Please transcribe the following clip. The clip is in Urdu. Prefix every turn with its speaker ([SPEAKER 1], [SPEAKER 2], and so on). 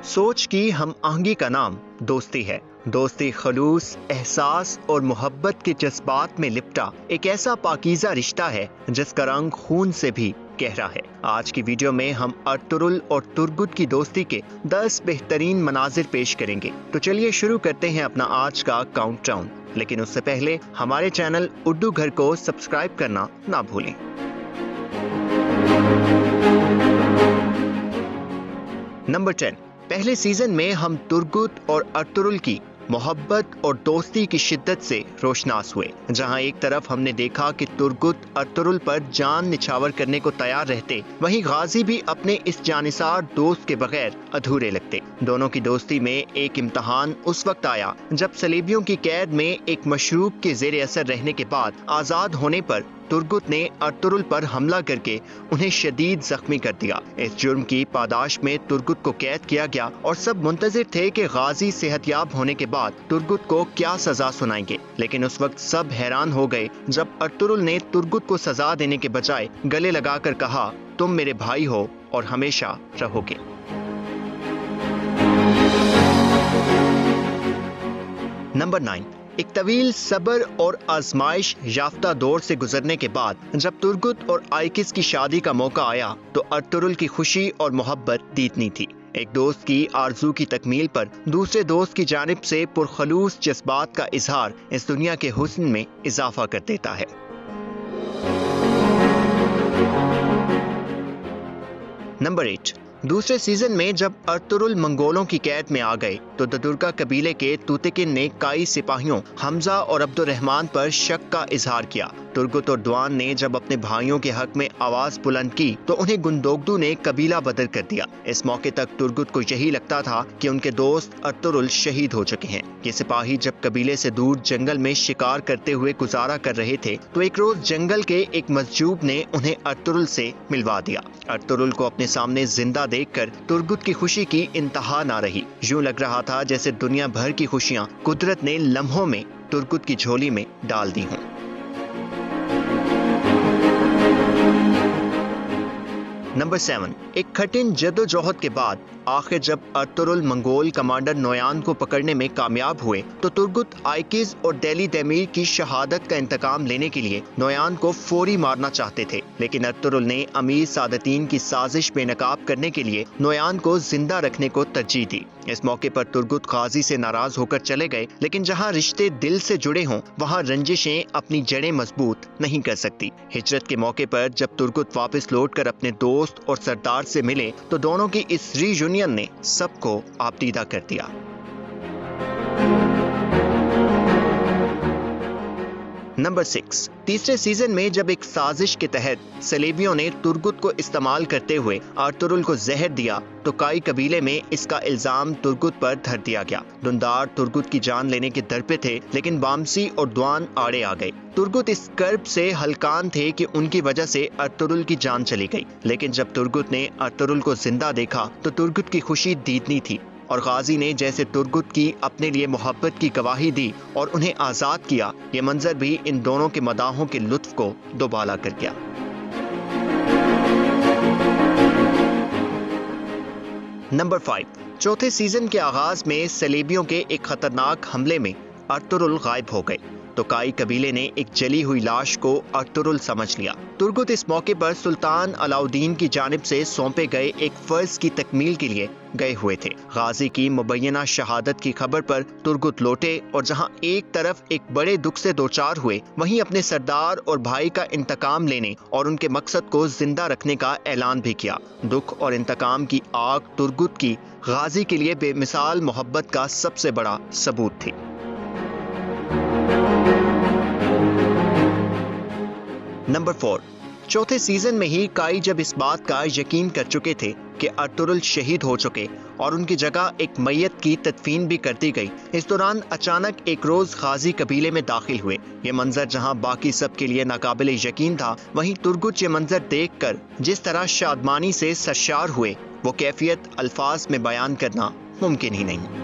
[SPEAKER 1] سوچ کی ہم آہنگی کا نام دوستی ہے۔ دوستی خلوص، احساس اور محبت کے جذبات میں لپٹا ایک ایسا پاکیزہ رشتہ ہے جس کا رنگ خون سے بھی گہرا ہے۔ آج کی ویڈیو میں ہم ارطغرل اور ترگت کی دوستی کے 10 بہترین مناظر پیش کریں گے۔ تو چلیے شروع کرتے ہیں اپنا آج کا کاؤنٹ ڈاؤن، لیکن اس سے پہلے ہمارے چینل اردو گھر کو سبسکرائب کرنا نہ بھولیں۔ نمبر 10، پہلے سیزن میں ہم ترگت اور ارطغرل کی محبت اور دوستی کی شدت سے روشناس ہوئے، جہاں ایک طرف ہم نے دیکھا کہ ترگت ارطغرل پر جان نچھاور کرنے کو تیار رہتے، وہیں غازی بھی اپنے اس جانثار دوست کے بغیر ادھورے لگتے۔ دونوں کی دوستی میں ایک امتحان اس وقت آیا جب صلیبیوں کی قید میں ایک مشروب کے زیر اثر رہنے کے بعد آزاد ہونے پر ترگت نے ارطغرل پر حملہ کر کے انہیں شدید زخمی کر دیا۔ اس جرم کی پاداش میں ترگت کو قید کیا گیا اور سب منتظر تھے کہ غازی صحت یاب ہونے کے بعد ترگت کو کیا سزا سنائیں گے، لیکن اس وقت سب حیران ہو گئے جب ارطغرل نے ترگت کو سزا دینے کے بجائے گلے لگا کر کہا، تم میرے بھائی ہو اور ہمیشہ رہو گے۔ نمبر 9، ایک طویل صبر اور آزمائش یافتہ دور سے گزرنے کے بعد جب ترگت اور آئکس کی شادی کا موقع آیا تو ارطغرل کی خوشی اور محبت دیدنی تھی۔ ایک دوست کی آرزو کی تکمیل پر دوسرے دوست کی جانب سے پرخلوص جذبات کا اظہار اس دنیا کے حسن میں اضافہ کر دیتا ہے۔ نمبر 8، دوسرے سیزن میں جب ارطغرل منگولوں کی قید میں آ گئے تو ددرکا قبیلے کے توتکن نے کئی سپاہیوں حمزہ اور عبد الرحمن پر شک کا اظہار کیا۔ ترگت اور دوان نے جب اپنے بھائیوں کے حق میں آواز بلند کی تو انہیں گندوگدو نے قبیلہ بدر کر دیا۔ اس موقع تک ترگت کو یہی لگتا تھا کہ ان کے دوست ارطغرل شہید ہو چکے ہیں۔ یہ سپاہی جب قبیلے سے دور جنگل میں شکار کرتے ہوئے گزارا کر رہے تھے تو ایک روز جنگل کے ایک مجذوب نے انہیں ارطغرل سے ملوا دیا۔ ارطغرل کو اپنے سامنے زندہ دیکھ کر ترگت کی خوشی کی انتہا نہ رہی۔ یوں لگ رہا تھا جیسے دنیا بھر کی خوشیاں قدرت نے لمحوں میں ترگت کی جھولی میں ڈال دی ہوں۔ نمبر 7، ایک کٹھن جدوجہد کے بعد آخر جب ارطغرل منگول کمانڈر نویان کو پکڑنے میں کامیاب ہوئے تو ترگت آئکز اور دہلی تیمیر کی شہادت کا انتقام لینے کے لیے نویان کو فوری مارنا چاہتے تھے، لیکن ارطغرل نے امیر سعادتین کی سازش بے نقاب کرنے کے لیے نویان کو زندہ رکھنے کو ترجیح دی۔ اس موقع پر ترگت غازی سے ناراض ہو کر چلے گئے، لیکن جہاں رشتے دل سے جڑے ہوں وہاں رنجشیں اپنی جڑیں مضبوط نہیں کر سکتی۔ ہجرت کے موقع پر جب ترگت واپس لوٹ کر اپنے دوست اور سردار سے ملے تو دونوں کی اس ری یونین نے سب کو آبدیدہ کر دیا۔ نمبر 6، تیسرے سیزن میں جب ایک سازش کے تحت صلیبیوں نے ترگت کو استعمال کرتے ہوئے ارطغرل کو زہر دیا تو کائی قبیلے میں اس کا الزام ترگت پر دھر دیا گیا۔ دندار ترگت کی جان لینے کے در پہ تھے، لیکن بامسی اور دوان آڑے آ گئے۔ ترگت اس کرب سے ہلکان تھے کہ ان کی وجہ سے ارطغرل کی جان چلی گئی، لیکن جب ترگت نے ارطغرل کو زندہ دیکھا تو ترگت کی خوشی دیدنی تھی، اور غازی نے جیسے ترگت کی اپنے لیے محبت کی گواہی دی اور انہیں آزاد کیا، یہ منظر بھی ان دونوں کے مداحوں کے لطف کو دوبالا کر گیا۔ نمبر 5، چوتھے سیزن کے آغاز میں صلیبیوں کے ایک خطرناک حملے میں ارطغرل غائب ہو گئے تو کائی قبیلے نے ایک جلی ہوئی لاش کو ارطغرل سمجھ لیا۔ ترگت اس موقع پر سلطان علاؤدین کی جانب سے سونپے گئے ایک فرض کی تکمیل کے لیے گئے ہوئے تھے۔ غازی کی مبینہ شہادت کی خبر پر ترگت لوٹے اور جہاں ایک طرف ایک بڑے دکھ سے دوچار ہوئے، وہیں اپنے سردار اور بھائی کا انتقام لینے اور ان کے مقصد کو زندہ رکھنے کا اعلان بھی کیا۔ دکھ اور انتقام کی آگ ترگت کی غازی کے لیے بے مثال محبت کا سب سے بڑا ثبوت تھی۔ نمبر 4، چوتھے سیزن میں ہی کائی جب اس بات کا یقین کر چکے تھے کہ ارطغرل شہید ہو چکے اور ان کی جگہ ایک میت کی تدفین بھی کر دی گئی، اس دوران اچانک ایک روز غازی قبیلے میں داخل ہوئے۔ یہ منظر جہاں باقی سب کے لیے ناقابل یقین تھا، وہیں ترگت یہ منظر دیکھ کر جس طرح شادمانی سے سرشار ہوئے، وہ کیفیت الفاظ میں بیان کرنا ممکن ہی نہیں۔